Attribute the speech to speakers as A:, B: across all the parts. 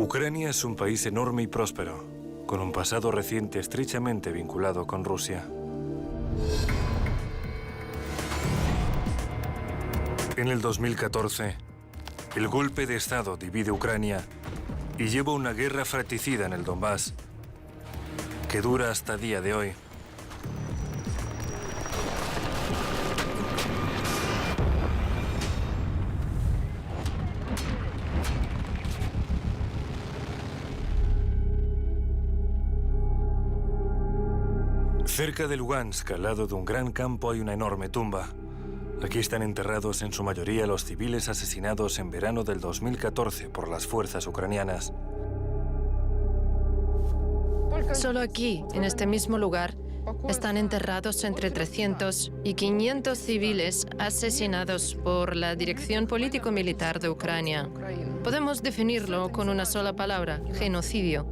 A: Ucrania es un país enorme y próspero, con un pasado reciente estrechamente vinculado con Rusia. En el 2014, el golpe de Estado divide Ucrania y lleva una guerra fratricida en el Donbass, que dura hasta el día de hoy. Cerca de Lugansk, al lado de un gran campo, hay una enorme tumba. Aquí están enterrados en su mayoría los civiles asesinados en verano del 2014 por las fuerzas ucranianas.
B: Solo aquí, en este mismo lugar, están enterrados entre 300 y 500 civiles asesinados por la dirección político-militar de Ucrania. Podemos definirlo con una sola palabra: genocidio.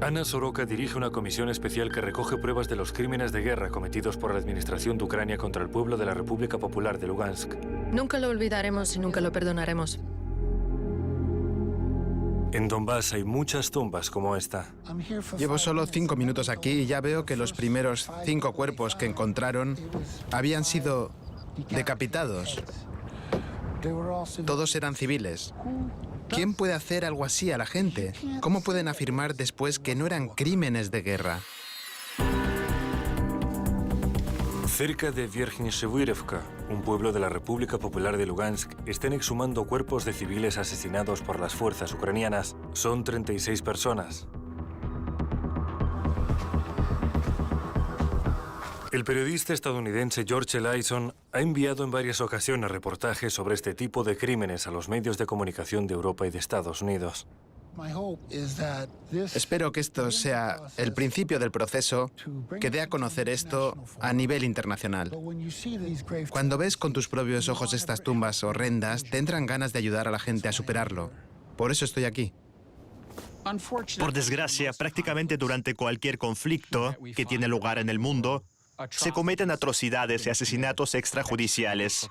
A: Ana Soroka dirige una comisión especial que recoge pruebas de los crímenes de guerra cometidos por la administración de Ucrania contra el pueblo de la República Popular de Lugansk.
B: Nunca lo olvidaremos y nunca lo perdonaremos.
A: En Donbass hay muchas tumbas como esta.
C: Llevo solo 5 minutos aquí y ya veo que los primeros 5 cuerpos que encontraron habían sido decapitados. Todos eran civiles. ¿Quién puede hacer algo así a la gente? ¿Cómo pueden afirmar después que no eran crímenes de guerra?
A: Cerca de Vierchny-Shevyrivka, un pueblo de la República Popular de Lugansk, están exhumando cuerpos de civiles asesinados por las fuerzas ucranianas. Son 36 personas. El periodista estadounidense George Ellison ha enviado en varias ocasiones reportajes sobre este tipo de crímenes a los medios de comunicación de Europa y de Estados Unidos.
C: Espero que esto sea el principio del proceso que dé a conocer esto a nivel internacional. Cuando ves con tus propios ojos estas tumbas horrendas, te entran ganas de ayudar a la gente a superarlo. Por eso estoy aquí.
D: Por desgracia, prácticamente durante cualquier conflicto que tiene lugar en el mundo, se cometen atrocidades y asesinatos extrajudiciales.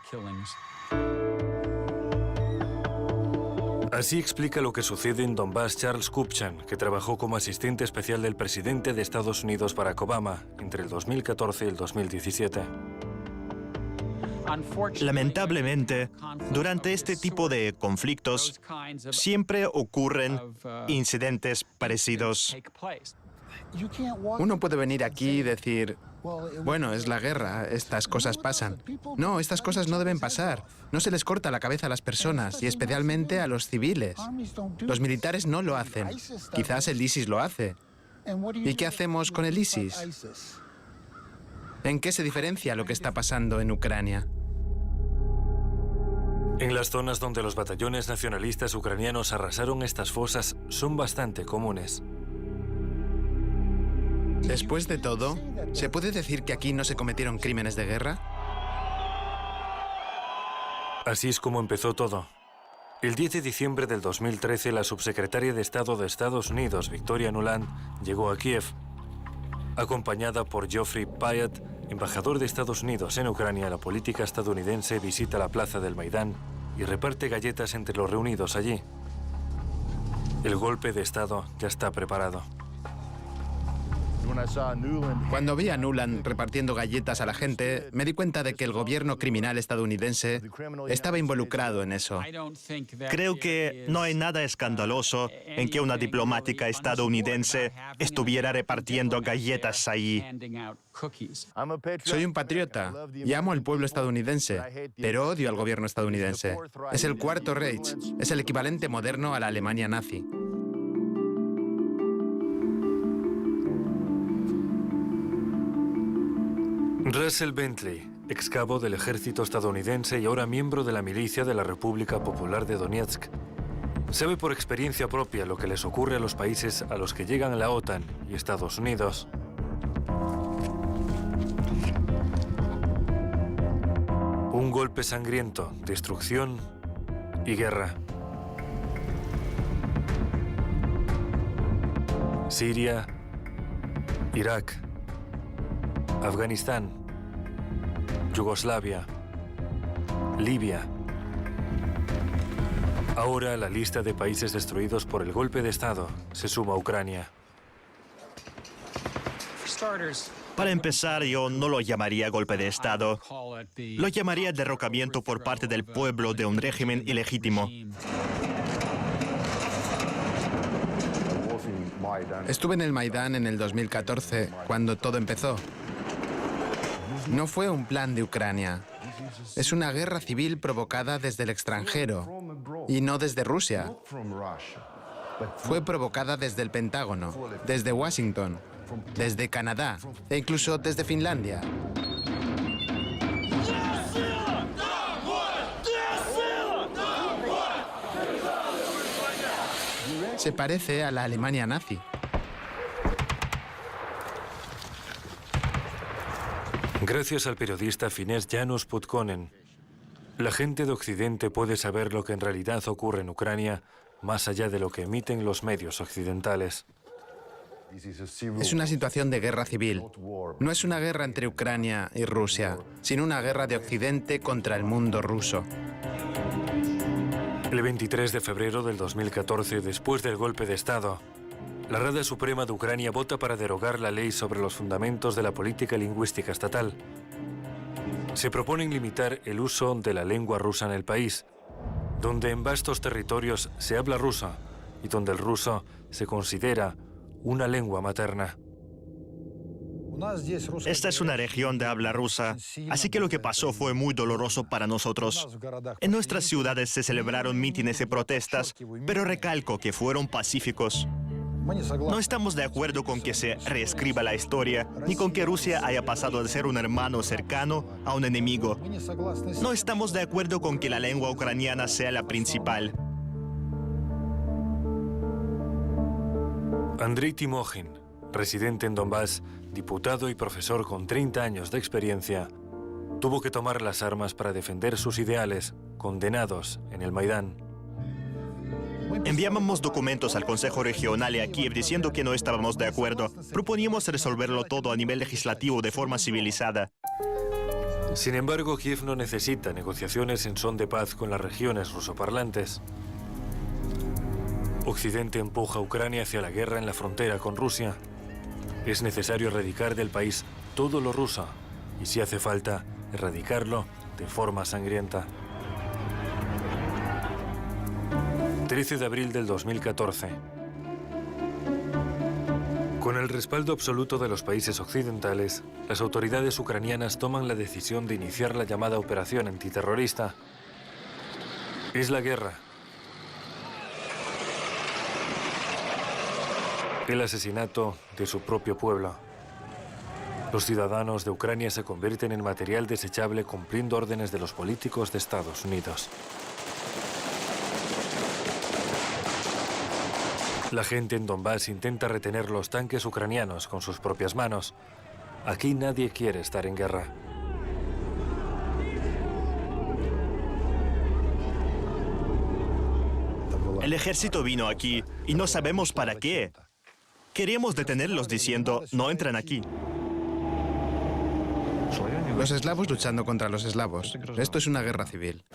A: Así explica lo que sucede en Donbass Charles Kupchan, que trabajó como asistente especial del presidente de Estados Unidos Barack Obama entre el 2014 y el 2017.
D: Lamentablemente, durante este tipo de conflictos, siempre ocurren incidentes parecidos.
C: Uno puede venir aquí y decir, bueno, es la guerra, estas cosas pasan. No, estas cosas no deben pasar. No se les corta la cabeza a las personas, y especialmente a los civiles. Los militares no lo hacen. Quizás el ISIS lo hace. ¿Y qué hacemos con el ISIS? ¿En qué se diferencia lo que está pasando en Ucrania?
A: En las zonas donde los batallones nacionalistas ucranianos arrasaron estas fosas son bastante comunes.
C: Después de todo, ¿se puede decir que aquí no se cometieron crímenes de guerra?
A: Así es como empezó todo. El 10 de diciembre del 2013, la subsecretaria de Estado de Estados Unidos, Victoria Nuland, llegó a Kiev. Acompañada por Geoffrey Pyatt, embajador de Estados Unidos en Ucrania, la política estadounidense visita la plaza del Maidán y reparte galletas entre los reunidos allí. El golpe de Estado ya está preparado.
C: Cuando vi a Nuland repartiendo galletas a la gente, me di cuenta de que el gobierno criminal estadounidense estaba involucrado en eso.
D: Creo que no hay nada escandaloso en que una diplomática estadounidense estuviera repartiendo galletas allí.
C: Soy un patriota y amo al pueblo estadounidense, pero odio al gobierno estadounidense. Es el Cuarto Reich, es el equivalente moderno a la Alemania nazi.
A: Russell Bentley, ex cabo del ejército estadounidense y ahora miembro de la milicia de la República Popular de Donetsk, sabe por experiencia propia lo que les ocurre a los países a los que llegan la OTAN y Estados Unidos. Un golpe sangriento, destrucción y guerra. Siria, Irak, Afganistán, Yugoslavia, Libia, Ahora a la lista de países destruidos por el golpe de Estado se suma Ucrania.
D: Para empezar, yo no lo llamaría golpe de Estado. Lo llamaría derrocamiento por parte del pueblo de un régimen ilegítimo.
C: Estuve en el Maidán en el 2014, cuando todo empezó. No fue un plan de Ucrania. Es una guerra civil provocada desde el extranjero, y no desde Rusia. Fue provocada desde el Pentágono, desde Washington, desde Canadá e incluso desde Finlandia. Se parece a la Alemania nazi.
A: Gracias al periodista finés János Putkonen, la gente de Occidente puede saber lo que en realidad ocurre en Ucrania más allá de lo que emiten los medios occidentales.
C: Es una situación de guerra civil. No es una guerra entre Ucrania y Rusia, sino una guerra de Occidente contra el mundo ruso.
A: El 23 de febrero del 2014, después del golpe de Estado, la Rada Suprema de Ucrania vota para derogar la ley sobre los fundamentos de la política lingüística estatal. Se proponen limitar el uso de la lengua rusa en el país, donde en vastos territorios se habla ruso y donde el ruso se considera una lengua materna.
D: Esta es una región de habla rusa, así que lo que pasó fue muy doloroso para nosotros. En nuestras ciudades se celebraron mítines y protestas, pero recalco que fueron pacíficos. No estamos de acuerdo con que se reescriba la historia, ni con que Rusia haya pasado de ser un hermano cercano a un enemigo. No estamos de acuerdo con que la lengua ucraniana sea la principal.
A: Andriy Timokhin, residente en Donbass, diputado y profesor con 30 años de experiencia, tuvo que tomar las armas para defender sus ideales, condenados en el Maidán.
D: Enviábamos documentos al Consejo Regional y a Kiev diciendo que no estábamos de acuerdo. Proponíamos resolverlo todo a nivel legislativo de forma civilizada.
A: Sin embargo, Kiev no necesita negociaciones en son de paz con las regiones rusoparlantes. Occidente empuja a Ucrania hacia la guerra en la frontera con Rusia. Es necesario erradicar del país todo lo ruso y, si hace falta, erradicarlo de forma sangrienta. 13 de abril del 2014. Con el respaldo absoluto de los países occidentales, las autoridades ucranianas toman la decisión de iniciar la llamada operación antiterrorista. Es la guerra. El asesinato de su propio pueblo. Los ciudadanos de Ucrania se convierten en material desechable cumpliendo órdenes de los políticos de Estados Unidos. La gente en Donbass intenta retener los tanques ucranianos con sus propias manos. Aquí nadie quiere estar en guerra.
D: El ejército vino aquí y no sabemos para qué. Queríamos detenerlos diciendo, no entran aquí.
C: Los eslavos luchando contra los eslavos. Esto es una guerra civil.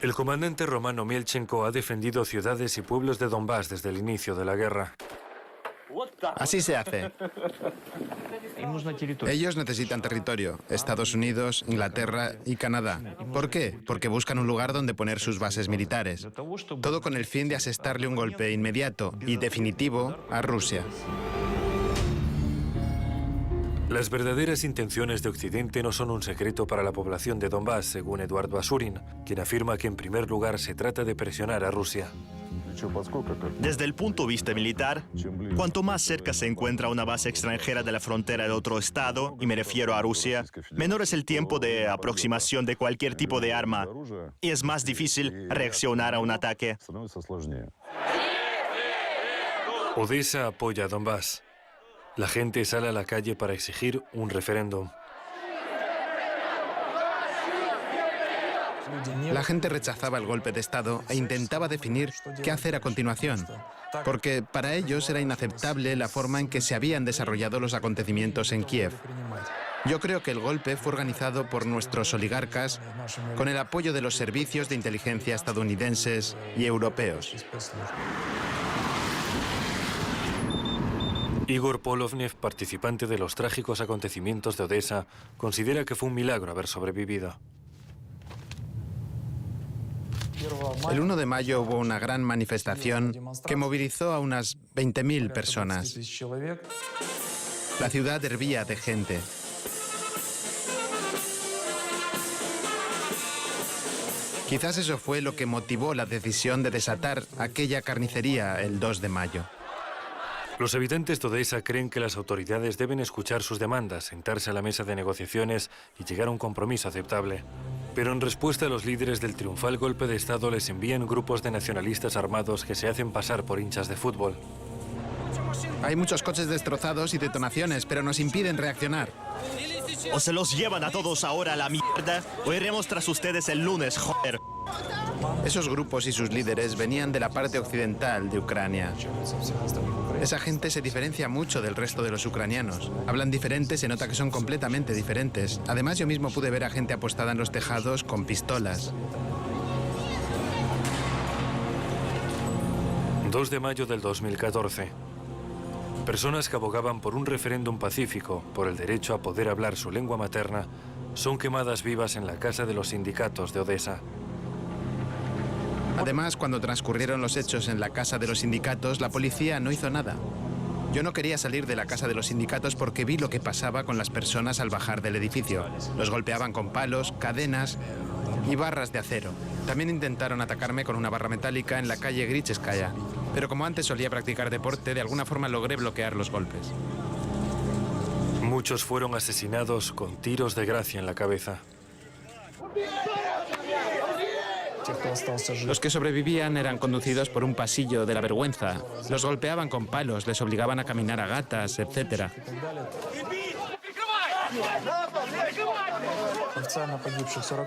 A: El comandante romano Mielchenko ha defendido ciudades y pueblos de Donbass desde el inicio de la guerra.
C: Así se hace. Ellos necesitan territorio. Estados Unidos, Inglaterra y Canadá. ¿Por qué? Porque buscan un lugar donde poner sus bases militares. Todo con el fin de asestarle un golpe inmediato y definitivo a Rusia.
A: Las verdaderas intenciones de Occidente no son un secreto para la población de Donbass, según Eduard Basurin, quien afirma que en primer lugar se trata de presionar a Rusia.
D: Desde el punto de vista militar, cuanto más cerca se encuentra una base extranjera de la frontera de otro estado, y me refiero a Rusia, menor es el tiempo de aproximación de cualquier tipo de arma, y es más difícil reaccionar a un ataque.
A: Odessa apoya a Donbass. La gente sale a la calle para exigir un referéndum.
C: La gente rechazaba el golpe de Estado e intentaba definir qué hacer a continuación, porque para ellos era inaceptable la forma en que se habían desarrollado los acontecimientos en Kiev. Yo creo que el golpe fue organizado por nuestros oligarcas con el apoyo de los servicios de inteligencia estadounidenses y europeos.
A: Igor Polovnev, participante de los trágicos acontecimientos de Odesa, considera que fue un milagro haber sobrevivido.
C: El 1 de mayo hubo una gran manifestación que movilizó a unas 20.000 personas. La ciudad hervía de gente. Quizás eso fue lo que motivó la decisión de desatar aquella carnicería el 2 de mayo.
A: Los habitantes de Odesa creen que las autoridades deben escuchar sus demandas, sentarse a la mesa de negociaciones y llegar a un compromiso aceptable. Pero en respuesta, los líderes del triunfal golpe de Estado les envían grupos de nacionalistas armados que se hacen pasar por hinchas de fútbol.
C: Hay muchos coches destrozados y detonaciones, pero nos impiden reaccionar.
D: O se los llevan a todos ahora a la mierda, o iremos tras ustedes el lunes, joder.
C: Esos grupos y sus líderes venían de la parte occidental de Ucrania. Esa gente se diferencia mucho del resto de los ucranianos. Hablan diferente, se nota que son completamente diferentes. Además, yo mismo pude ver a gente apostada en los tejados con pistolas.
A: 2 de mayo del 2014. Personas que abogaban por un referéndum pacífico, por el derecho a poder hablar su lengua materna, son quemadas vivas en la casa de los sindicatos de Odesa.
C: Además, cuando transcurrieron los hechos en la casa de los sindicatos, la policía no hizo nada. Yo no quería salir de la casa de los sindicatos porque vi lo que pasaba con las personas al bajar del edificio. Los golpeaban con palos, cadenas y barras de acero. También intentaron atacarme con una barra metálica en la calle Gricheskaya. Pero como antes solía practicar deporte, de alguna forma logré bloquear los golpes.
A: Muchos fueron asesinados con tiros de gracia en la cabeza.
C: Los que sobrevivían eran conducidos por un pasillo de la vergüenza. Los golpeaban con palos, les obligaban a caminar a gatas, etc.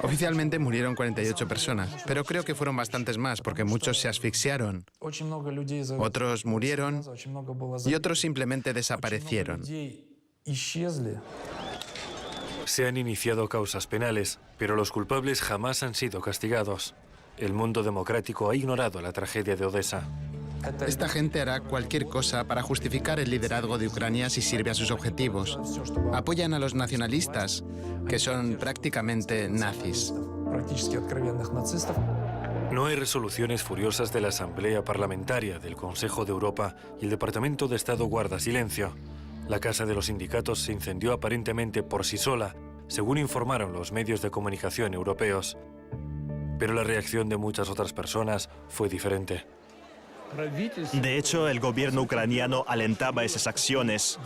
C: Oficialmente murieron 48 personas, pero creo que fueron bastantes más porque muchos se asfixiaron, otros murieron y otros simplemente desaparecieron.
A: Se han iniciado causas penales, pero los culpables jamás han sido castigados. El mundo democrático ha ignorado la tragedia de Odesa.
C: Esta gente hará cualquier cosa para justificar el liderazgo de Ucrania si sirve a sus objetivos. Apoyan a los nacionalistas, que son prácticamente nazis.
A: No hay resoluciones furiosas de la Asamblea Parlamentaria, del Consejo de Europa y el Departamento de Estado guarda silencio. La casa de los sindicatos se incendió aparentemente por sí sola, según informaron los medios de comunicación europeos. Pero la reacción de muchas otras personas fue diferente.
D: De hecho, el gobierno ucraniano alentaba esas acciones.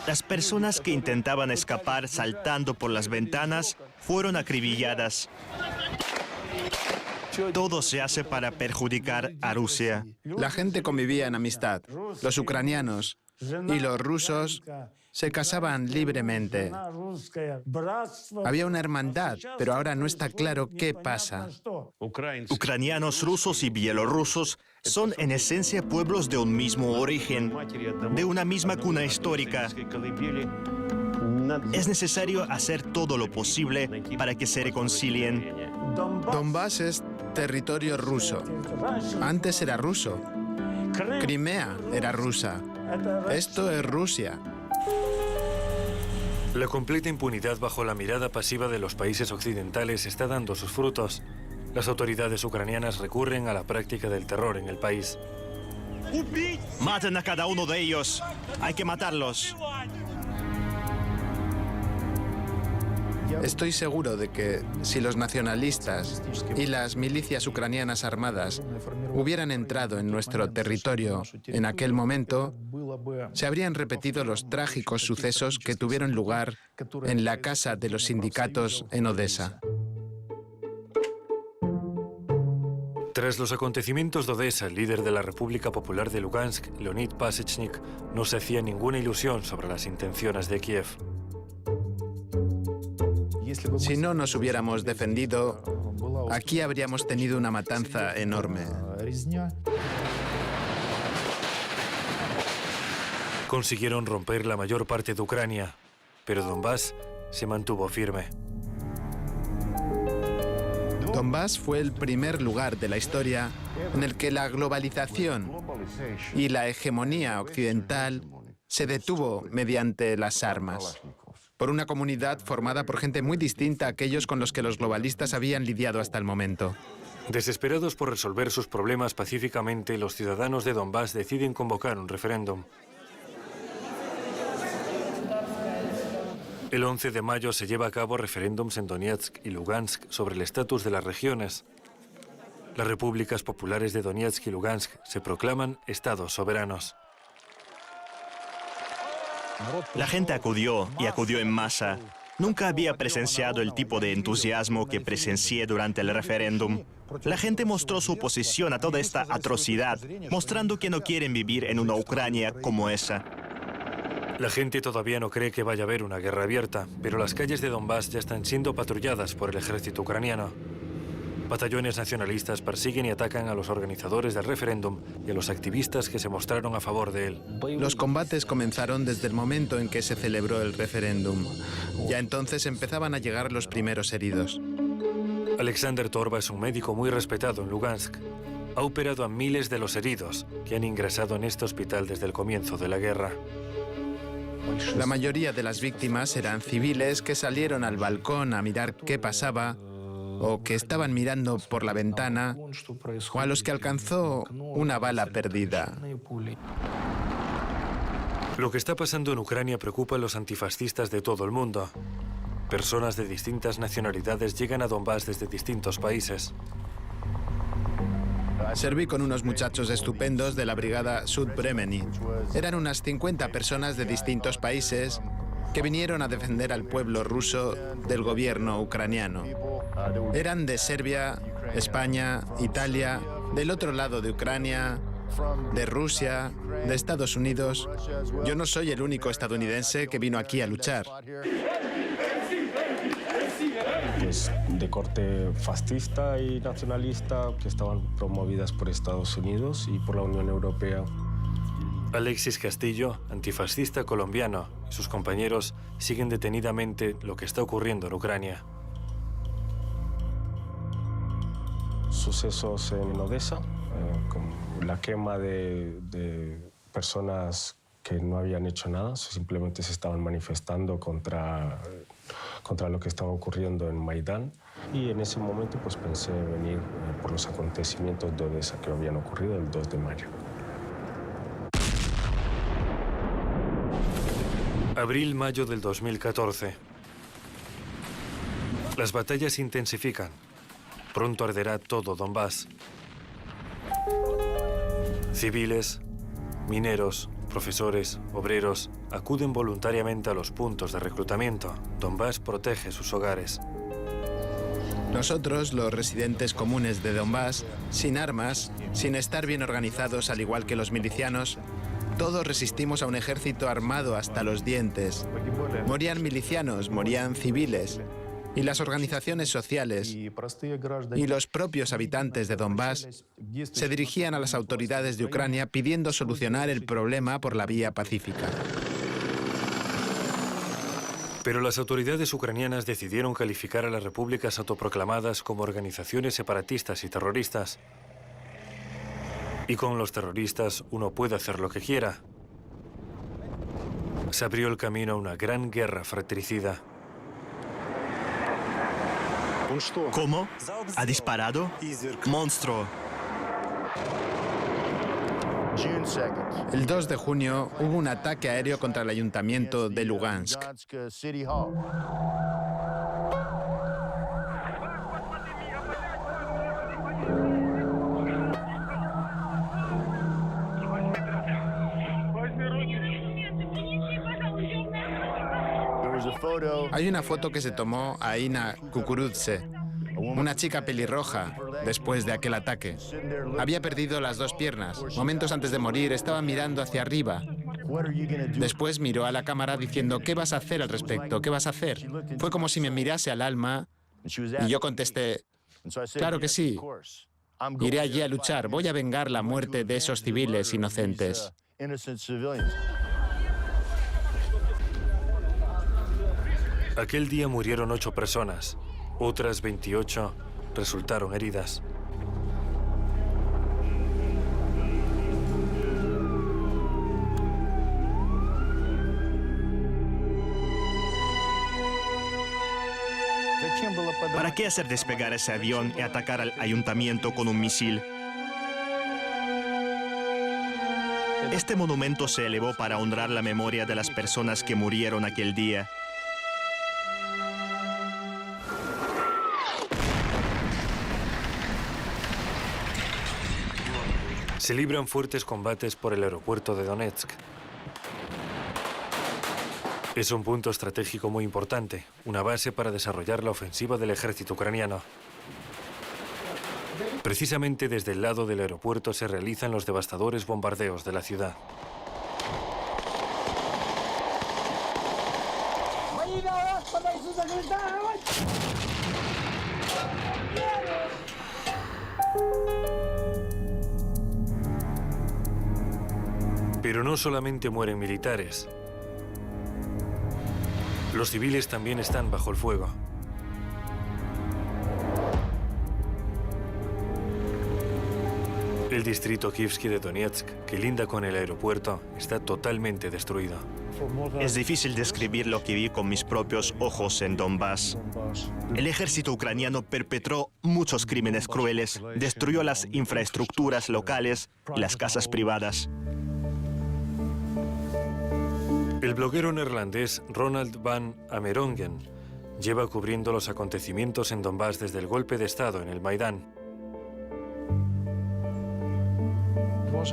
D: Las personas que intentaban escapar saltando por las ventanas fueron acribilladas. Todo se hace para perjudicar a Rusia.
C: La gente convivía en amistad. Los ucranianos y los rusos se casaban libremente. Había una hermandad, pero ahora no está claro qué pasa.
D: Ucranianos, rusos y bielorrusos son en esencia pueblos de un mismo origen, de una misma cuna histórica. Es necesario hacer todo lo posible para que se reconcilien.
C: Donbass es territorio ruso. Antes era ruso. Crimea era rusa. Esto es Rusia.
A: La completa impunidad bajo la mirada pasiva de los países occidentales está dando sus frutos. Las autoridades ucranianas recurren a la práctica del terror en el país.
D: ¡Maten a cada uno de ellos! ¡Hay que matarlos!
C: Estoy seguro de que si los nacionalistas y las milicias ucranianas armadas hubieran entrado en nuestro territorio en aquel momento, se habrían repetido los trágicos sucesos que tuvieron lugar en la casa de los sindicatos en Odesa.
A: Tras los acontecimientos de Odesa, el líder de la República Popular de Lugansk, Leonid Pasechnik, no se hacía ninguna ilusión sobre las intenciones de Kiev.
C: Si no nos hubiéramos defendido, aquí habríamos tenido una matanza enorme.
A: Consiguieron romper la mayor parte de Ucrania, pero Donbass se mantuvo firme.
C: Donbass fue el primer lugar de la historia en el que la globalización y la hegemonía occidental se detuvo mediante las armas, por una comunidad formada por gente muy distinta a aquellos con los que los globalistas habían lidiado hasta el momento.
A: Desesperados por resolver sus problemas pacíficamente, los ciudadanos de Donbass deciden convocar un referéndum. El 11 de mayo se lleva a cabo referéndums en Donetsk y Lugansk sobre el estatus de las regiones. Las repúblicas populares de Donetsk y Lugansk se proclaman estados soberanos.
D: La gente acudió y acudió en masa. Nunca había presenciado el tipo de entusiasmo que presencié durante el referéndum. La gente mostró su oposición a toda esta atrocidad, mostrando que no quieren vivir en una Ucrania como esa.
A: La gente todavía no cree que vaya a haber una guerra abierta, pero las calles de Donbass ya están siendo patrulladas por el ejército ucraniano. Batallones nacionalistas persiguen y atacan a los organizadores del referéndum y a los activistas que se mostraron a favor de él.
C: Los combates comenzaron desde el momento en que se celebró el referéndum. Ya entonces empezaban a llegar los primeros heridos.
A: Alexander Torba es un médico muy respetado en Lugansk. Ha operado a miles de los heridos que han ingresado en este hospital desde el comienzo de la guerra.
C: La mayoría de las víctimas eran civiles que salieron al balcón a mirar qué pasaba, o que estaban mirando por la ventana, o a los que alcanzó una bala perdida.
A: Lo que está pasando en Ucrania preocupa a los antifascistas de todo el mundo. Personas de distintas nacionalidades llegan a Donbass desde distintos países.
C: Serví con unos muchachos estupendos de la brigada Sud Bremeni. Eran unas 50 personas de distintos países que vinieron a defender al pueblo ruso del gobierno ucraniano. Eran de Serbia, España, Italia, del otro lado de Ucrania, de Rusia, de Estados Unidos. Yo no soy el único estadounidense que vino aquí a luchar.
E: Pues de corte fascista y nacionalista, que estaban promovidas por Estados Unidos y por la Unión Europea.
A: Alexis Castillo, antifascista colombiano, y sus compañeros siguen detenidamente lo que está ocurriendo en Ucrania.
E: Sucesos en Odessa, con la quema de personas que no habían hecho nada, simplemente se estaban manifestando contra lo que estaba ocurriendo en Maidán. Y en ese momento pues pensé venir por los acontecimientos de Odessa que habían ocurrido el 2 de mayo.
A: Abril-mayo del 2014. Las batallas se intensifican. Pronto arderá todo Donbass. Civiles, mineros, profesores, obreros acuden voluntariamente a los puntos de reclutamiento. Donbass protege sus hogares.
C: Nosotros, los residentes comunes de Donbass, sin armas, sin estar bien organizados al igual que los milicianos, todos resistimos a un ejército armado hasta los dientes. Morían milicianos, morían civiles. Y las organizaciones sociales y los propios habitantes de Donbass se dirigían a las autoridades de Ucrania pidiendo solucionar el problema por la vía pacífica.
A: Pero las autoridades ucranianas decidieron calificar a las repúblicas autoproclamadas como organizaciones separatistas y terroristas. Y con los terroristas uno puede hacer lo que quiera. Se abrió el camino a una gran guerra fratricida.
D: ¿Cómo? ¿Ha disparado? ¡Monstruo!
C: El 2 de junio hubo un ataque aéreo contra el ayuntamiento de Lugansk. Hay una foto que se tomó a Ina Kukurudze, una chica pelirroja, después de aquel ataque. Había perdido las dos piernas. Momentos antes de morir estaba mirando hacia arriba. Después miró a la cámara diciendo, ¿qué vas a hacer al respecto? ¿Qué vas a hacer? Fue como si me mirase al alma y yo contesté, claro que sí. Iré allí a luchar. Voy a vengar la muerte de esos civiles inocentes.
A: Aquel día murieron 8 personas, otras 28 resultaron heridas.
D: ¿Para qué hacer despegar ese avión y atacar al ayuntamiento con un misil? Este monumento se elevó para honrar la memoria de las personas que murieron aquel día.
A: Se libran fuertes combates por el aeropuerto de Donetsk. Es un punto estratégico muy importante, una base para desarrollar la ofensiva del ejército ucraniano. Precisamente desde el lado del aeropuerto se realizan los devastadores bombardeos de la ciudad. Pero no solamente mueren militares. Los civiles también están bajo el fuego. El distrito Kivsky de Donetsk, que linda con el aeropuerto, está totalmente destruido.
D: Es difícil describir lo que vi con mis propios ojos en Donbass. El ejército ucraniano perpetró muchos crímenes crueles, destruyó las infraestructuras locales y las casas privadas.
A: El bloguero neerlandés Ronald van Amerongen lleva cubriendo los acontecimientos en Donbass desde el golpe de Estado en el Maidán.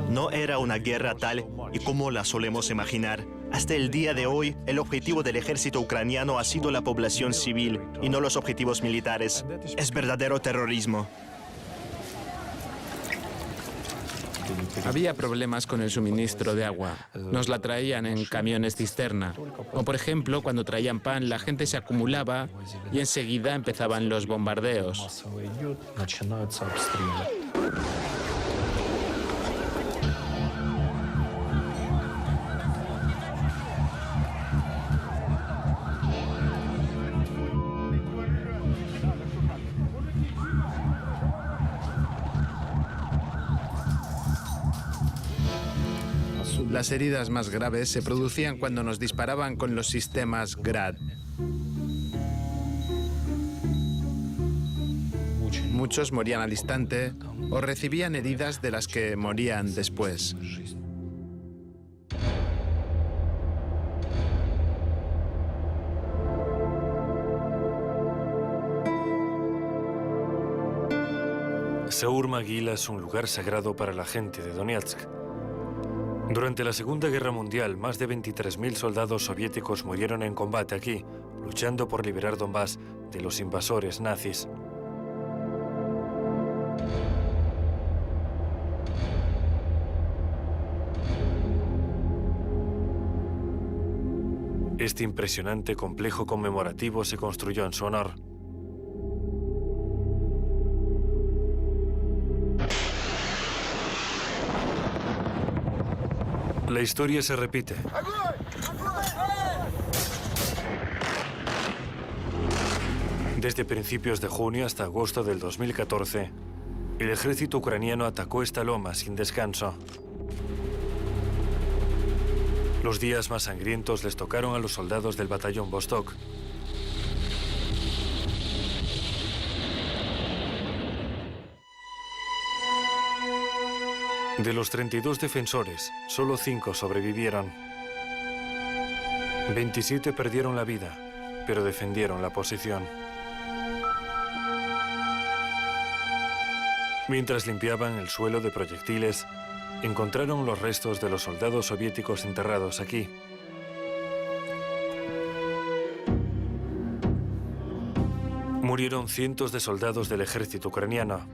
D: No era una guerra tal y como la solemos imaginar. Hasta el día de hoy, el objetivo del ejército ucraniano ha sido la población civil y no los objetivos militares. Es verdadero terrorismo.
C: Había problemas con el suministro de agua. Nos la traían en camiones cisterna. O por ejemplo, cuando traían pan, la gente se acumulaba y enseguida empezaban los bombardeos. Las heridas más graves se producían cuando nos disparaban con los sistemas Grad. Muchos morían al instante o recibían heridas de las que morían después.
A: Saur Magila es un lugar sagrado para la gente de Donetsk. Durante la Segunda Guerra Mundial, más de 23.000 soldados soviéticos murieron en combate aquí, luchando por liberar Donbass de los invasores nazis. Este impresionante complejo conmemorativo se construyó en su honor. La historia se repite. Desde principios de junio hasta agosto del 2014, el ejército ucraniano atacó esta loma sin descanso. Los días más sangrientos les tocaron a los soldados del batallón Vostok. De los 32 defensores, solo 5 sobrevivieron. 27 perdieron la vida, pero defendieron la posición. Mientras limpiaban el suelo de proyectiles, encontraron los restos de los soldados soviéticos enterrados aquí. Murieron cientos de soldados del ejército ucraniano.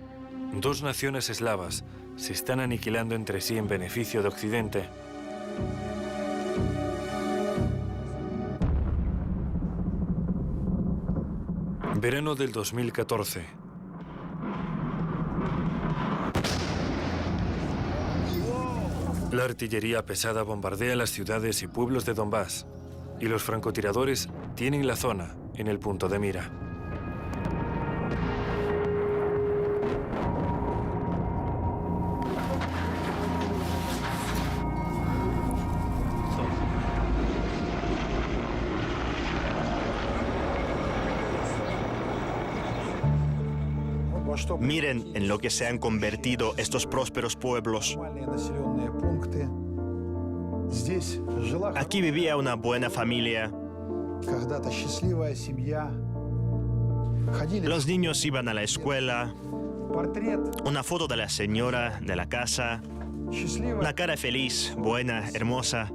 A: 2 naciones eslavas se están aniquilando entre sí en beneficio de Occidente. Verano del 2014. La artillería pesada bombardea las ciudades y pueblos de Donbass, y los francotiradores tienen la zona en el punto de mira.
D: Miren en lo que se han convertido estos prósperos pueblos. Aquí vivía una buena familia. Los niños iban a la escuela. Una foto de la señora de la casa. Una cara feliz, buena, hermosa.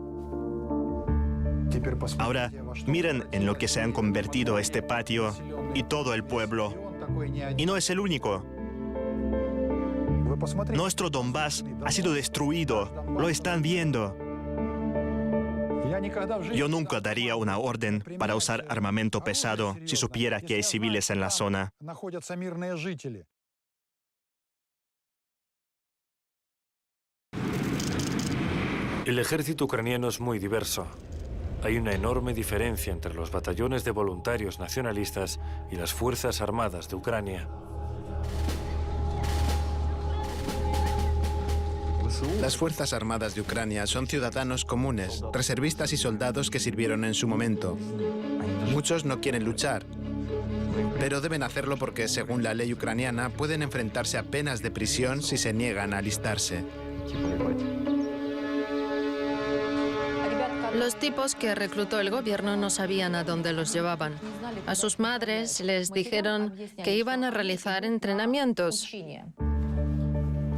D: Ahora, miren en lo que se han convertido este patio y todo el pueblo. Y no es el único. Nuestro Donbass ha sido destruido. Lo están viendo. Yo nunca daría una orden para usar armamento pesado si supiera que hay civiles en la zona.
A: El ejército ucraniano es muy diverso. Hay una enorme diferencia entre los batallones de voluntarios nacionalistas y las Fuerzas Armadas de Ucrania.
C: Las Fuerzas Armadas de Ucrania son ciudadanos comunes, reservistas y soldados que sirvieron en su momento. Muchos no quieren luchar, pero deben hacerlo porque, según la ley ucraniana, pueden enfrentarse a penas de prisión si se niegan a alistarse.
B: Los tipos que reclutó el gobierno no sabían a dónde los llevaban. A sus madres les dijeron que iban a realizar entrenamientos.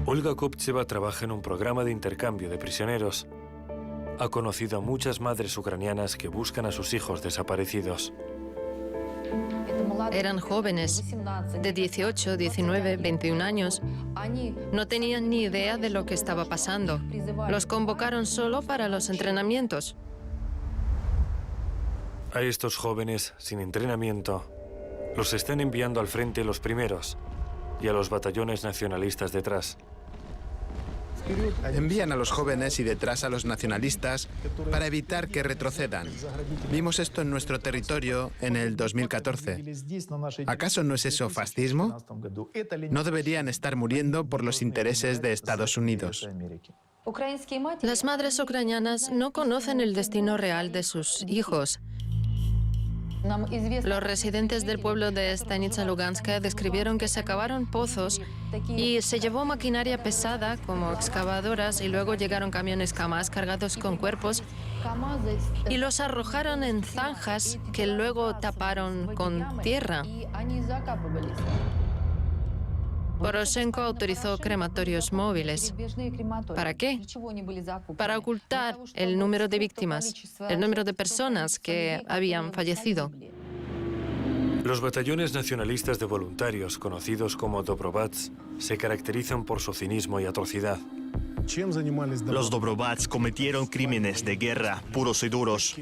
A: Olga Kopcheva trabaja en un programa de intercambio de prisioneros. Ha conocido a muchas madres ucranianas que buscan a sus hijos desaparecidos.
B: Eran jóvenes, de 18, 19, 21 años. No tenían ni idea de lo que estaba pasando. Los convocaron solo para los entrenamientos.
A: A estos jóvenes, sin entrenamiento, los están enviando al frente los primeros y a los batallones nacionalistas detrás.
C: Envían a los jóvenes y detrás a los nacionalistas para evitar que retrocedan. Vimos esto en nuestro territorio en el 2014. ¿Acaso no es eso fascismo? No deberían estar muriendo por los intereses de Estados Unidos.
B: Las madres ucranianas no conocen el destino real de sus hijos. Los residentes del pueblo de Stanitsa Luganska describieron que se cavaron pozos y se llevó maquinaria pesada como excavadoras y luego llegaron camiones Kamaz cargados con cuerpos y los arrojaron en zanjas que luego taparon con tierra. Poroshenko autorizó crematorios móviles. ¿Para qué? Para ocultar el número de víctimas, el número de personas que habían fallecido.
A: Los batallones nacionalistas de voluntarios, conocidos como Dobrobats, se caracterizan por su cinismo y atrocidad.
D: Los Dobrobats cometieron crímenes de guerra puros y duros.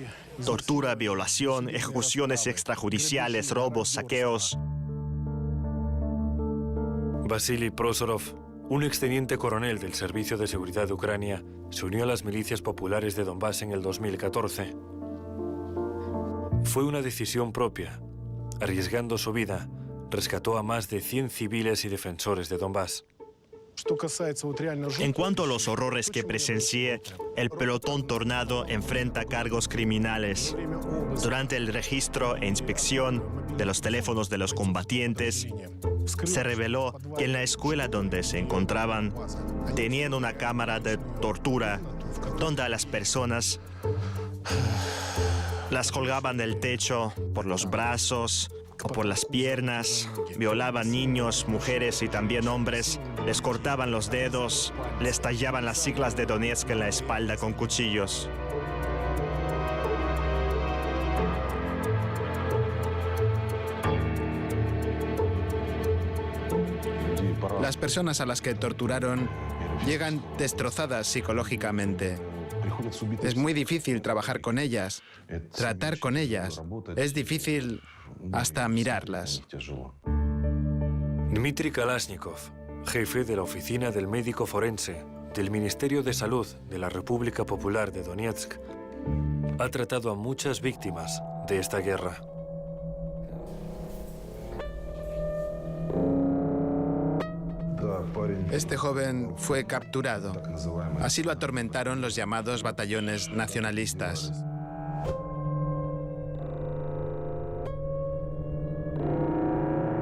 D: Tortura, violación, ejecuciones extrajudiciales, robos, saqueos.
A: Vasily Prosorov, un exteniente coronel del Servicio de Seguridad de Ucrania, se unió a las milicias populares de Donbass en el 2014. Fue una decisión propia. Arriesgando su vida, rescató a más de 100 civiles y defensores de Donbass.
D: En cuanto a los horrores que presencié, el pelotón Tornado enfrenta cargos criminales. Durante el registro e inspección de los teléfonos de los combatientes, se reveló que en la escuela donde se encontraban tenían una cámara de tortura donde a las personas las colgaban del techo por los brazos o por las piernas, violaban niños, mujeres y también hombres, les cortaban los dedos, les tallaban las siglas de Donetsk en la espalda con cuchillos.
C: Las personas a las que torturaron llegan destrozadas psicológicamente. Es muy difícil trabajar con ellas, tratar con ellas. Es difícil hasta mirarlas.
A: Dmitry Kalashnikov, jefe de la Oficina del Médico Forense del Ministerio de Salud de la República Popular de Donetsk, ha tratado a muchas víctimas de esta guerra.
C: Este joven fue capturado. Así lo atormentaron los llamados batallones nacionalistas.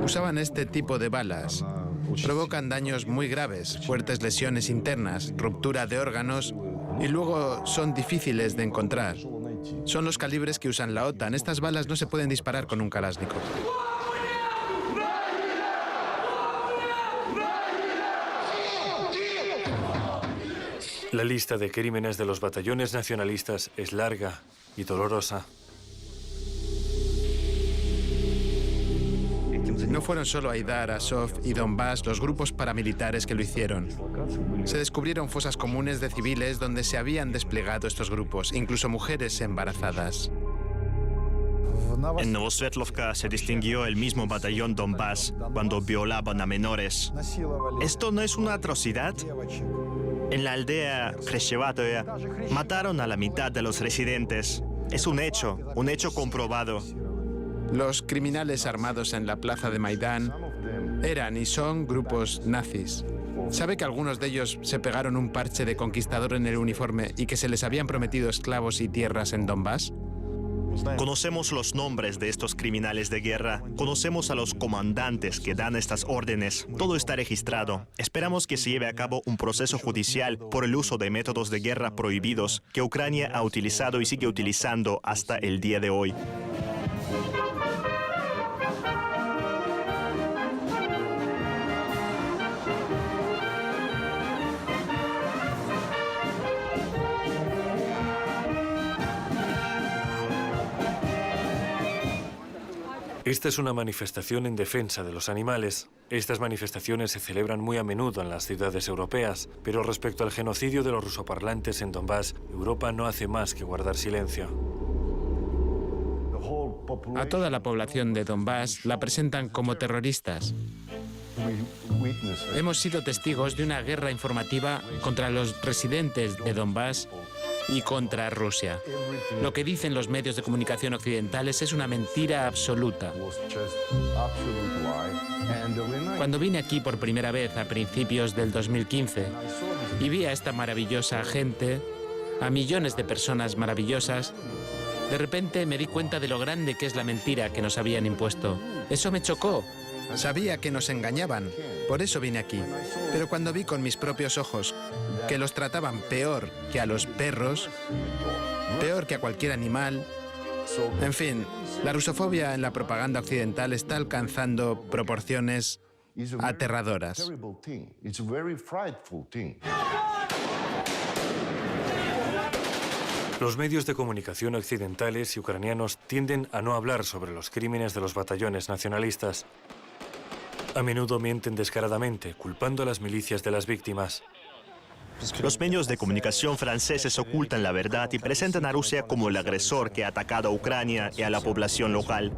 C: Usaban este tipo de balas. Provocan daños muy graves, fuertes lesiones internas, ruptura de órganos y luego son difíciles de encontrar. Son los calibres que usan la OTAN. Estas balas no se pueden disparar con un Kalashnikov.
A: La lista de crímenes de los batallones nacionalistas es larga y dolorosa.
C: No fueron solo Aidar, Azov y Donbass los grupos paramilitares que lo hicieron. Se descubrieron fosas comunes de civiles donde se habían desplegado estos grupos, incluso mujeres embarazadas.
D: En Novosvetlovka se distinguió el mismo batallón Donbass cuando violaban a menores. ¿Esto no es una atrocidad? En la aldea Kreshevatoye mataron a la mitad de los residentes. Es un hecho comprobado.
C: Los criminales armados en la plaza de Maidán eran y son grupos nazis. ¿Sabe que algunos de ellos se pegaron un parche de conquistador en el uniforme y que se les habían prometido esclavos y tierras en Donbass?
D: Conocemos los nombres de estos criminales de guerra. Conocemos a los comandantes que dan estas órdenes. Todo está registrado. Esperamos que se lleve a cabo un proceso judicial por el uso de métodos de guerra prohibidos que Ucrania ha utilizado y sigue utilizando hasta el día de hoy.
A: Esta es una manifestación en defensa de los animales. Estas manifestaciones se celebran muy a menudo en las ciudades europeas, pero respecto al genocidio de los rusoparlantes en Donbass, Europa no hace más que guardar silencio.
C: A toda la población de Donbass la presentan como terroristas. Hemos sido testigos de una guerra informativa contra los residentes de Donbass y contra Rusia. Lo que dicen los medios de comunicación occidentales es una mentira absoluta. Cuando vine aquí por primera vez a principios del 2015 y vi a esta maravillosa gente, a millones de personas maravillosas, de repente me di cuenta de lo grande que es la mentira que nos habían impuesto. Eso me chocó. Sabía que nos engañaban, por eso vine aquí. Pero cuando vi con mis propios ojos que los trataban peor que a los perros, peor que a cualquier animal, en fin, la rusofobia en la propaganda occidental está alcanzando proporciones aterradoras.
A: Los medios de comunicación occidentales y ucranianos tienden a no hablar sobre los crímenes de los batallones nacionalistas. A menudo mienten descaradamente, culpando a las milicias de las víctimas.
D: Los medios de comunicación franceses ocultan la verdad y presentan a Rusia como el agresor que ha atacado a Ucrania y a la población local.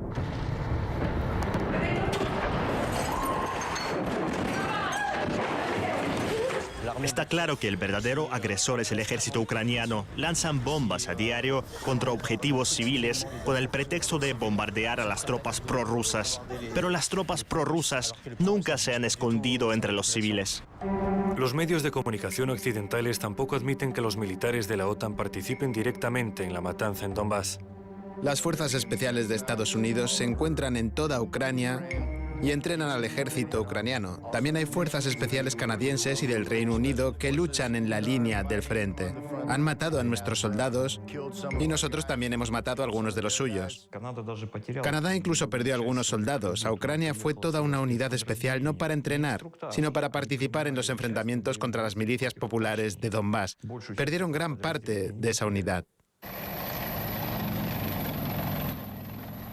D: Está claro que el verdadero agresor es el ejército ucraniano. Lanzan bombas a diario contra objetivos civiles con el pretexto de bombardear a las tropas prorrusas. Pero las tropas prorrusas nunca se han escondido entre los civiles.
A: Los medios de comunicación occidentales tampoco admiten que los militares de la OTAN participen directamente en la matanza en Donbass.
C: Las fuerzas especiales de Estados Unidos se encuentran en toda Ucrania y entrenan al ejército ucraniano. También hay fuerzas especiales canadienses y del Reino Unido que luchan en la línea del frente. Han matado a nuestros soldados y nosotros también hemos matado a algunos de los suyos. Canadá incluso perdió a algunos soldados. A Ucrania fue toda una unidad especial no para entrenar, sino para participar en los enfrentamientos contra las milicias populares de Donbass. Perdieron gran parte de esa unidad.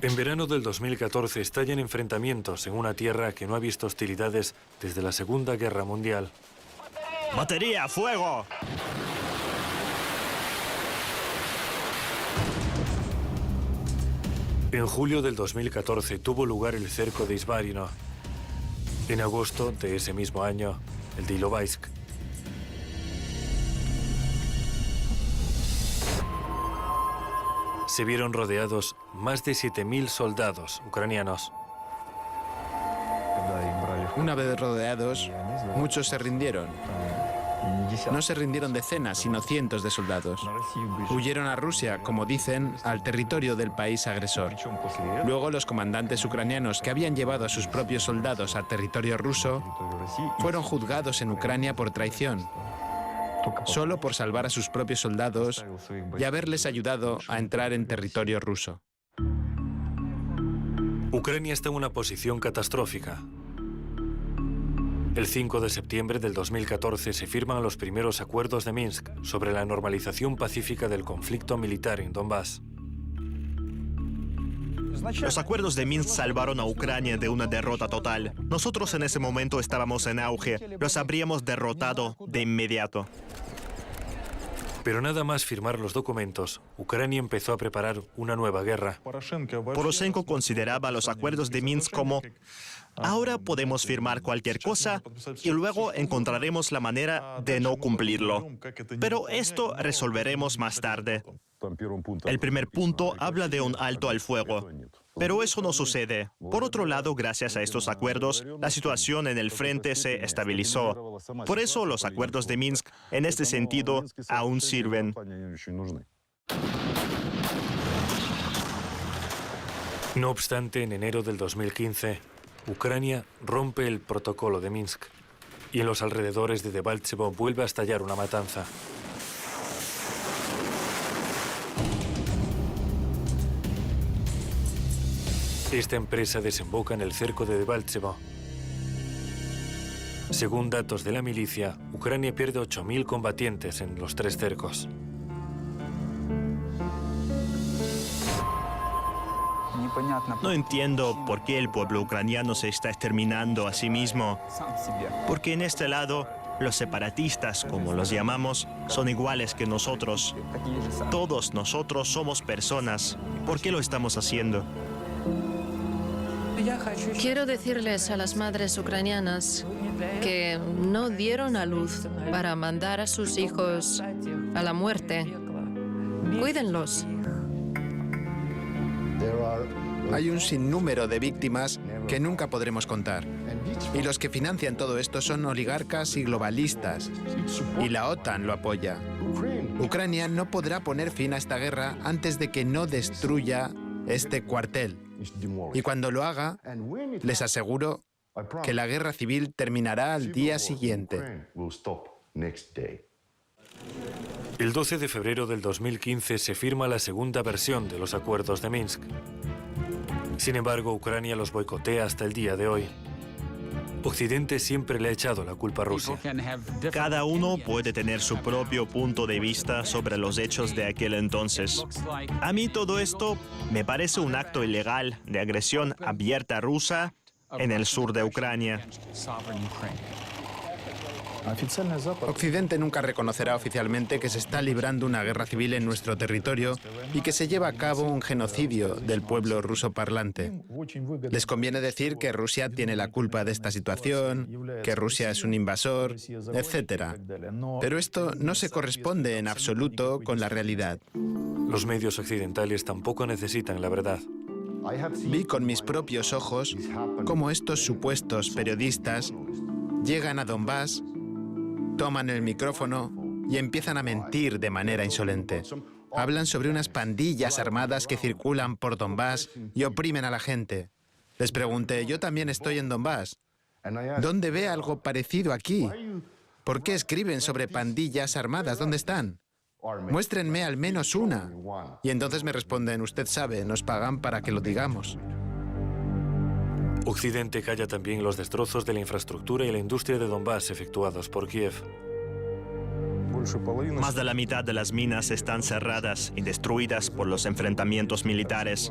A: En verano del 2014 estallan enfrentamientos en una tierra que no ha visto hostilidades desde la Segunda Guerra Mundial.
D: ¡Batería, fuego!
A: En julio del 2014 tuvo lugar el cerco de Izbarino. En agosto de ese mismo año, el de Ilovaisk. Se vieron rodeados más de 7.000 soldados ucranianos.
C: Una vez rodeados, muchos se rindieron. No se rindieron decenas, sino cientos de soldados. Huyeron a Rusia, como dicen, al territorio del país agresor. Luego los comandantes ucranianos que habían llevado a sus propios soldados al territorio ruso fueron juzgados en Ucrania por traición, solo por salvar a sus propios soldados y haberles ayudado a entrar en territorio ruso.
A: Ucrania está en una posición catastrófica. El 5 de septiembre del 2014 se firman los primeros acuerdos de Minsk sobre la normalización pacífica del conflicto militar en Donbass.
D: Los acuerdos de Minsk salvaron a Ucrania de una derrota total. Nosotros en ese momento estábamos en auge. Los habríamos derrotado de inmediato.
A: Pero nada más firmar los documentos, Ucrania empezó a preparar una nueva guerra.
D: Poroshenko consideraba los acuerdos de Minsk como: ahora podemos firmar cualquier cosa y luego encontraremos la manera de no cumplirlo. Pero esto resolveremos más tarde. El primer punto habla de un alto al fuego. Pero eso no sucede. Por otro lado, gracias a estos acuerdos, la situación en el frente se estabilizó. Por eso los acuerdos de Minsk, en este sentido, aún sirven.
A: No obstante, en enero del 2015, Ucrania rompe el protocolo de Minsk y en los alrededores de Debaltsevo vuelve a estallar una matanza. Esta empresa desemboca en el cerco de Debaltsevo. Según datos de la milicia, Ucrania pierde 8.000 combatientes en los 3 cercos.
D: No entiendo por qué el pueblo ucraniano se está exterminando a sí mismo. Porque en este lado, los separatistas, como los llamamos, son iguales que nosotros. Todos nosotros somos personas. ¿Por qué lo estamos haciendo?
B: Quiero decirles a las madres ucranianas que no dieron a luz para mandar a sus hijos a la muerte. Cuídenlos.
C: Hay un sinnúmero de víctimas que nunca podremos contar. Y los que financian todo esto son oligarcas y globalistas. Y la OTAN lo apoya. Ucrania no podrá poner fin a esta guerra antes de que no destruya este cuartel. Y cuando lo haga, les aseguro que la guerra civil terminará al día siguiente.
A: El 12 de febrero del 2015 se firma la segunda versión de los acuerdos de Minsk. Sin embargo, Ucrania los boicotea hasta el día de hoy. Occidente siempre le ha echado la culpa a Rusia.
D: Cada uno puede tener su propio punto de vista sobre los hechos de aquel entonces. A mí todo esto me parece un acto ilegal de agresión abierta rusa en el sur de Ucrania.
C: Occidente nunca reconocerá oficialmente que se está librando una guerra civil en nuestro territorio y que se lleva a cabo un genocidio del pueblo ruso parlante. Les conviene decir que Rusia tiene la culpa de esta situación, que Rusia es un invasor, etc. Pero esto no se corresponde en absoluto con la realidad.
A: Los medios occidentales tampoco necesitan la verdad.
C: Vi con mis propios ojos cómo estos supuestos periodistas llegan a Donbass, toman el micrófono y empiezan a mentir de manera insolente. Hablan sobre unas pandillas armadas que circulan por Donbass y oprimen a la gente. Les pregunté, yo también estoy en Donbass. ¿Dónde ve algo parecido aquí? ¿Por qué escriben sobre pandillas armadas? ¿Dónde están? Muéstrenme al menos una. Y entonces me responden, usted sabe, nos pagan para que lo digamos.
A: Occidente calla también los destrozos de la infraestructura y la industria de Donbass efectuados por Kiev.
D: Más de la mitad de las minas están cerradas y destruidas por los enfrentamientos militares.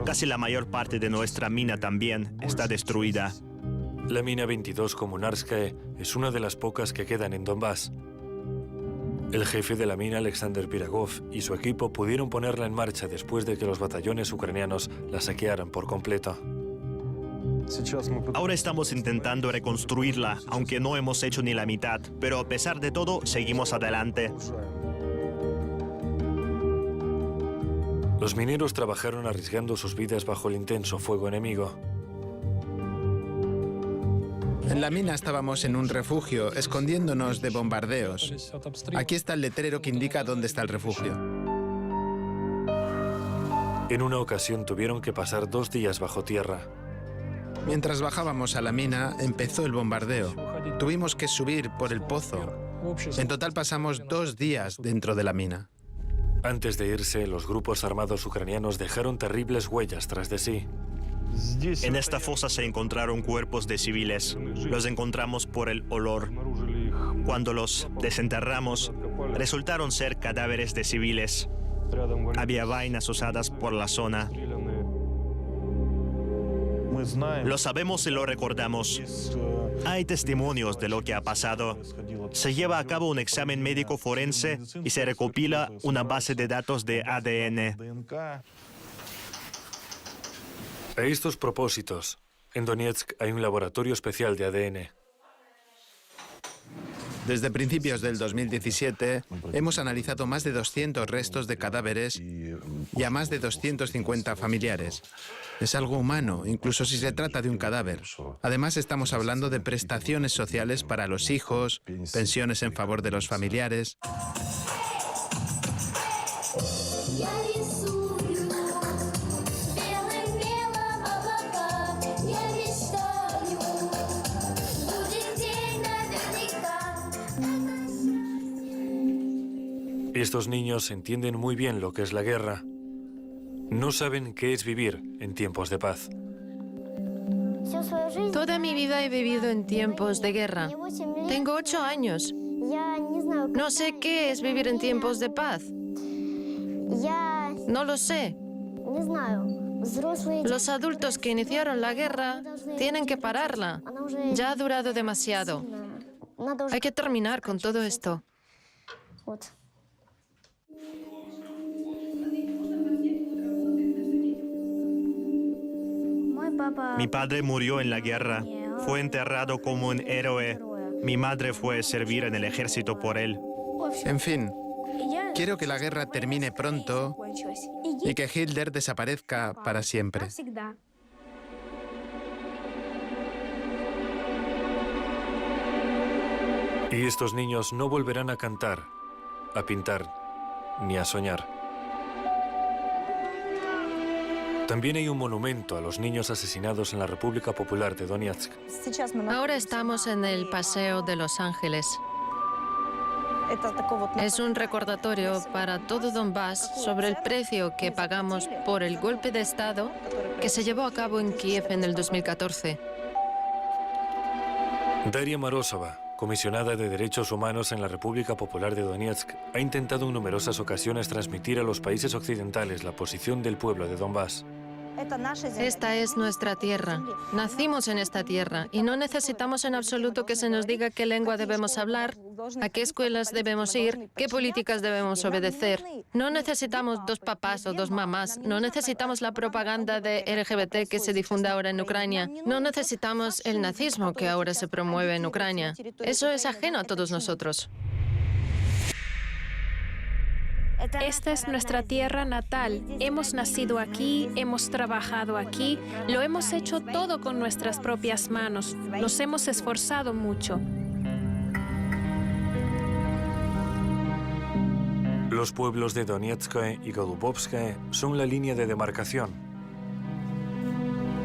D: Casi la mayor parte de nuestra mina también está destruida.
A: La mina 22 Komunarskaye es una de las pocas que quedan en Donbass. El jefe de la mina, Alexander Piragov, y su equipo pudieron ponerla en marcha después de que los batallones ucranianos la saquearan por completo.
D: Ahora estamos intentando reconstruirla, aunque no hemos hecho ni la mitad, pero a pesar de todo, seguimos adelante.
A: Los mineros trabajaron arriesgando sus vidas bajo el intenso fuego enemigo.
C: En la mina estábamos en un refugio, escondiéndonos de bombardeos. Aquí está el letrero que indica dónde está el refugio.
A: En una ocasión tuvieron que pasar 2 días bajo tierra.
C: Mientras bajábamos a la mina, empezó el bombardeo. Tuvimos que subir por el pozo. En total pasamos 2 días dentro de la mina.
A: Antes de irse, los grupos armados ucranianos dejaron terribles huellas tras de sí.
D: En esta fosa se encontraron cuerpos de civiles. Los encontramos por el olor. Cuando los desenterramos, resultaron ser cadáveres de civiles. Había vainas usadas por la zona. Lo sabemos y lo recordamos. Hay testimonios de lo que ha pasado. Se lleva a cabo un examen médico forense y se recopila una base de datos de ADN.
A: A estos propósitos, en Donetsk hay un laboratorio especial de ADN.
C: Desde principios del 2017 hemos analizado más de 200 restos de cadáveres y a más de 250 familiares. Es algo humano, incluso si se trata de un cadáver. Además, estamos hablando de prestaciones sociales para los hijos, pensiones en favor de los familiares.
A: Estos niños entienden muy bien lo que es la guerra. No saben qué es vivir en tiempos de paz.
B: Toda mi vida he vivido en tiempos de guerra. Tengo 8 años. No sé qué es vivir en tiempos de paz. No lo sé. Los adultos que iniciaron la guerra tienen que pararla. Ya ha durado demasiado. Hay que terminar con todo esto.
D: Mi padre murió en la guerra. Fue enterrado como un héroe. Mi madre fue a servir en el ejército por él.
C: En fin, quiero que la guerra termine pronto y que Hitler desaparezca para siempre.
A: Y estos niños no volverán a cantar, a pintar, ni a soñar. También hay un monumento a los niños asesinados en la República Popular de Donetsk.
B: Ahora estamos en el Paseo de Los Ángeles. Es un recordatorio para todo Donbass sobre el precio que pagamos por el golpe de Estado que se llevó a cabo en Kiev en el 2014.
A: Daria Morozova, comisionada de Derechos Humanos en la República Popular de Donetsk, ha intentado en numerosas ocasiones transmitir a los países occidentales la posición del pueblo de Donbass.
B: Esta es nuestra tierra. Nacimos en esta tierra y no necesitamos en absoluto que se nos diga qué lengua debemos hablar, a qué escuelas debemos ir, qué políticas debemos obedecer. No necesitamos 2 papás o 2 mamás. No necesitamos la propaganda de LGBT que se difunde ahora en Ucrania. No necesitamos el nazismo que ahora se promueve en Ucrania. Eso es ajeno a todos nosotros.
F: Esta es nuestra tierra natal. Hemos nacido aquí, hemos trabajado aquí, lo hemos hecho todo con nuestras propias manos. Nos hemos esforzado mucho.
A: Los pueblos de Donetsk y Golubovsk son la línea de demarcación.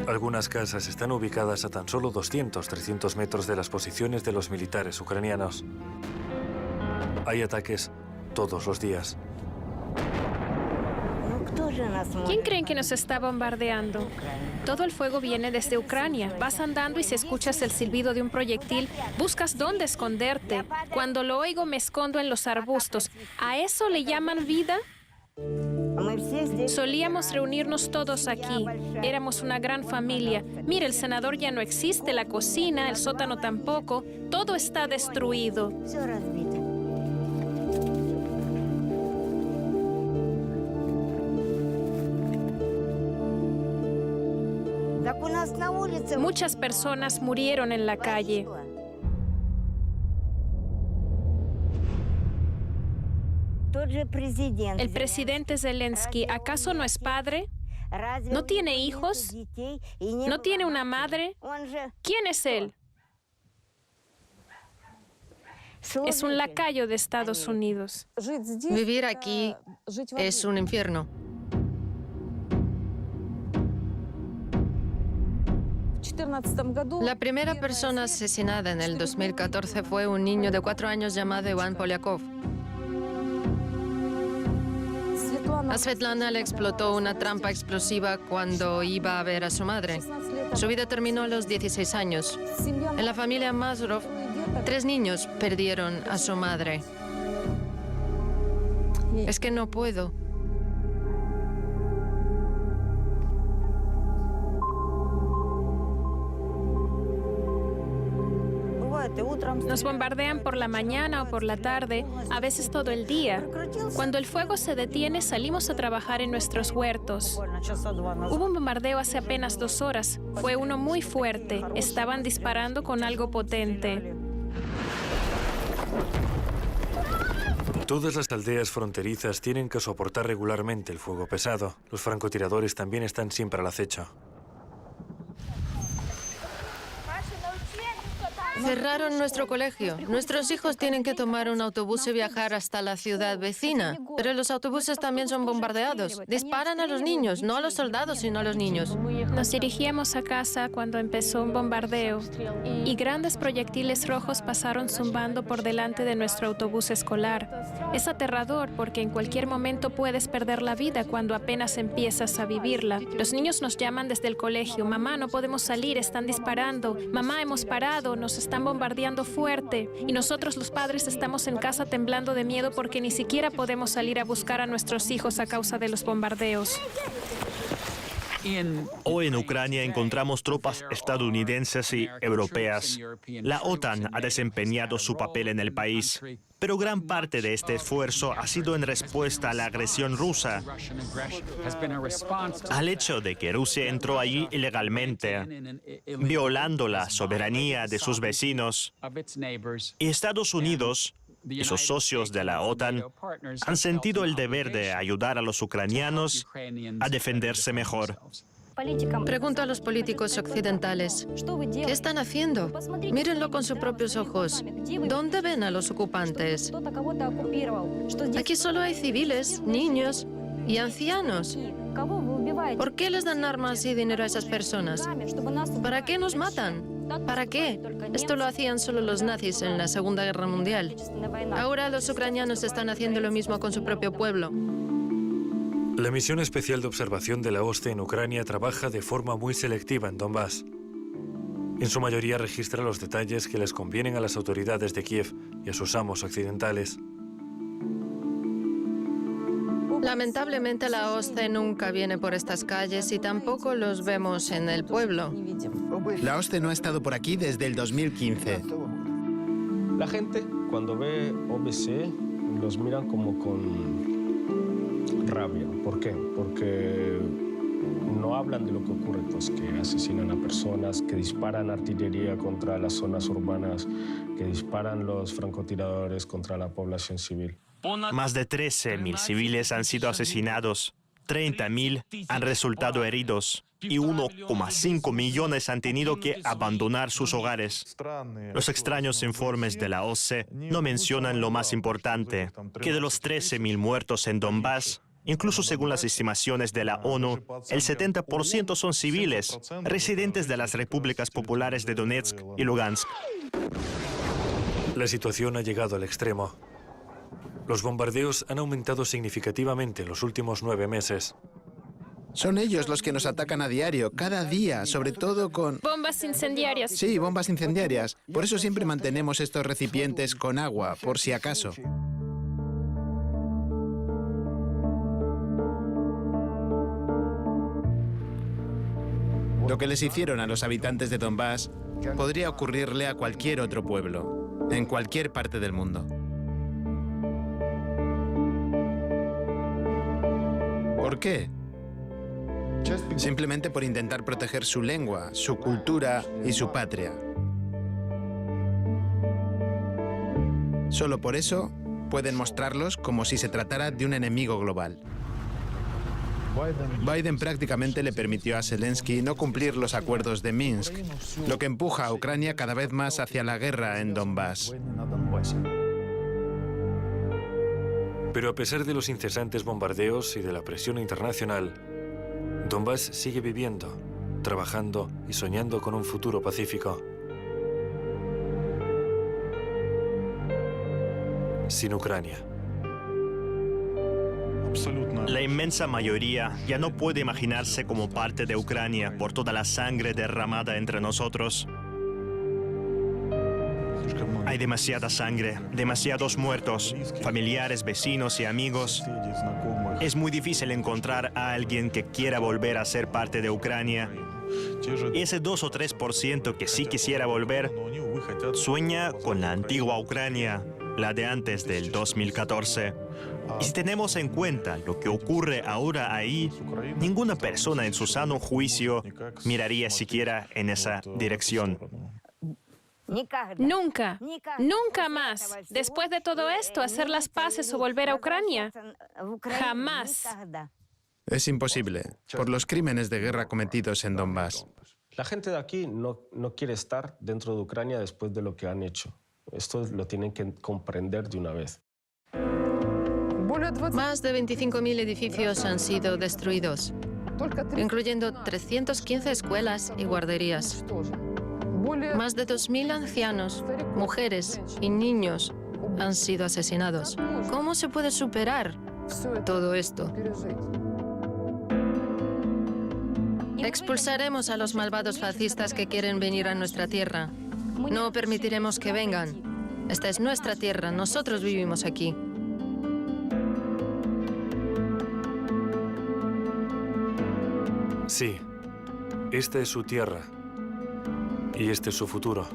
A: Algunas casas están ubicadas a tan solo 200-300 metros de las posiciones de los militares ucranianos. Hay ataques todos los días.
F: ¿Quién creen que nos está bombardeando? Todo el fuego viene desde Ucrania. Vas andando y si escuchas el silbido de un proyectil, buscas dónde esconderte. Cuando lo oigo, me escondo en los arbustos. ¿A eso le llaman vida? Solíamos reunirnos todos aquí. Éramos una gran familia. Mira, el senador ya no existe, la cocina, el sótano tampoco. Todo está destruido. Muchas personas murieron en la calle. El presidente Zelensky, ¿acaso no es padre? ¿No tiene hijos? ¿No tiene una madre? ¿Quién es él? Es un lacayo de Estados Unidos.
B: Vivir aquí es un infierno. La primera persona asesinada en el 2014 fue un niño de 4 años llamado Iván Polyakov. A Svetlana le explotó una trampa explosiva cuando iba a ver a su madre. Su vida terminó a los 16 años. En la familia Mazurov, 3 niños perdieron a su madre. Es que no puedo.
F: Nos bombardean por la mañana o por la tarde, a veces todo el día. Cuando el fuego se detiene, salimos a trabajar en nuestros huertos. Hubo un bombardeo hace apenas 2 horas. Fue uno muy fuerte. Estaban disparando con algo potente.
A: Todas las aldeas fronterizas tienen que soportar regularmente el fuego pesado. Los francotiradores también están siempre al acecho.
B: Cerraron nuestro colegio. Nuestros hijos tienen que tomar un autobús y viajar hasta la ciudad vecina. Pero los autobuses también son bombardeados. Disparan a los niños, no a los soldados, sino a los niños.
F: Nos dirigíamos a casa cuando empezó un bombardeo y grandes proyectiles rojos pasaron zumbando por delante de nuestro autobús escolar. Es aterrador porque en cualquier momento puedes perder la vida cuando apenas empiezas a vivirla. Los niños nos llaman desde el colegio. Mamá, no podemos salir, están disparando. Mamá, hemos parado, nos están bombardeando fuerte. Y nosotros los padres estamos en casa temblando de miedo porque ni siquiera podemos salir a buscar a nuestros hijos a causa de los bombardeos.
D: Hoy en Ucrania encontramos tropas estadounidenses y europeas. La OTAN ha desempeñado su papel en el país, pero gran parte de este esfuerzo ha sido en respuesta a la agresión rusa, al hecho de que Rusia entró allí ilegalmente, violando la soberanía de sus vecinos. Y Estados Unidos y sus socios de la OTAN han sentido el deber de ayudar a los ucranianos a defenderse mejor.
B: Pregunto a los políticos occidentales, ¿qué están haciendo? Mírenlo con sus propios ojos. ¿Dónde ven a los ocupantes? Aquí solo hay civiles, niños y ancianos. ¿Por qué les dan armas y dinero a esas personas? ¿Para qué nos matan? ¿Para qué? Esto lo hacían solo los nazis en la Segunda Guerra Mundial. Ahora los ucranianos están haciendo lo mismo con su propio pueblo.
A: La misión especial de observación de la OSCE en Ucrania trabaja de forma muy selectiva en Donbass. En su mayoría registra los detalles que les convienen a las autoridades de Kiev y a sus amos occidentales.
B: Lamentablemente la OSCE nunca viene por estas calles y tampoco los vemos en el pueblo.
C: La OSCE no ha estado por aquí desde el 2015.
E: La gente, cuando ve OBSE, los miran como con rabia. ¿Por qué? Porque no hablan de lo que ocurre, pues que asesinan a personas, que disparan artillería contra las zonas urbanas, que disparan los francotiradores contra la población civil.
D: Más de 13.000 civiles han sido asesinados, 30.000 han resultado heridos y 1,5 millones han tenido que abandonar sus hogares. Los extraños informes de la OSCE no mencionan lo más importante, que de los 13.000 muertos en Donbass, incluso según las estimaciones de la ONU, el 70% son civiles, residentes de las repúblicas populares de Donetsk y Lugansk.
A: La situación ha llegado al extremo. Los bombardeos han aumentado significativamente en los últimos 9 meses.
C: Son ellos los que nos atacan a diario, cada día, sobre todo con...
F: Bombas incendiarias.
C: Sí, bombas incendiarias. Por eso siempre mantenemos estos recipientes con agua, por si acaso. Lo que les hicieron a los habitantes de Donbass podría ocurrirle a cualquier otro pueblo, en cualquier parte del mundo. ¿Por qué? Simplemente por intentar proteger su lengua, su cultura y su patria. Solo por eso pueden mostrarlos como si se tratara de un enemigo global. Biden prácticamente le permitió a Zelensky no cumplir los acuerdos de Minsk, lo que empuja a Ucrania cada vez más hacia la guerra en Donbass.
A: Pero a pesar de los incesantes bombardeos y de la presión internacional, Donbass sigue viviendo, trabajando y soñando con un futuro pacífico. Sin Ucrania.
D: La inmensa mayoría ya no puede imaginarse como parte de Ucrania por toda la sangre derramada entre nosotros. Hay demasiada sangre, demasiados muertos, familiares, vecinos y amigos. Es muy difícil encontrar a alguien que quiera volver a ser parte de Ucrania. Y ese 2 o 3% que sí quisiera volver, sueña con la antigua Ucrania, la de antes del 2014. Y si tenemos en cuenta lo que ocurre ahora ahí, ninguna persona en su sano juicio miraría siquiera en esa dirección.
F: Nunca, nunca más, después de todo esto, hacer las paces o volver a Ucrania. Jamás.
C: Es imposible, por los crímenes de guerra cometidos en Donbass.
E: La gente de aquí no quiere estar dentro de Ucrania después de lo que han hecho. Esto lo tienen que comprender de una vez.
B: Más de 25.000 edificios han sido destruidos, incluyendo 315 escuelas y guarderías. Más de 2.000 ancianos, mujeres y niños han sido asesinados. ¿Cómo se puede superar todo esto? Expulsaremos a los malvados fascistas que quieren venir a nuestra tierra. No permitiremos que vengan. Esta es nuestra tierra, nosotros vivimos aquí.
A: Sí, esta es su tierra y este es su futuro.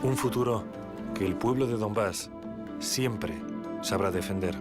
A: Un futuro que el pueblo de Donbass siempre sabrá defender.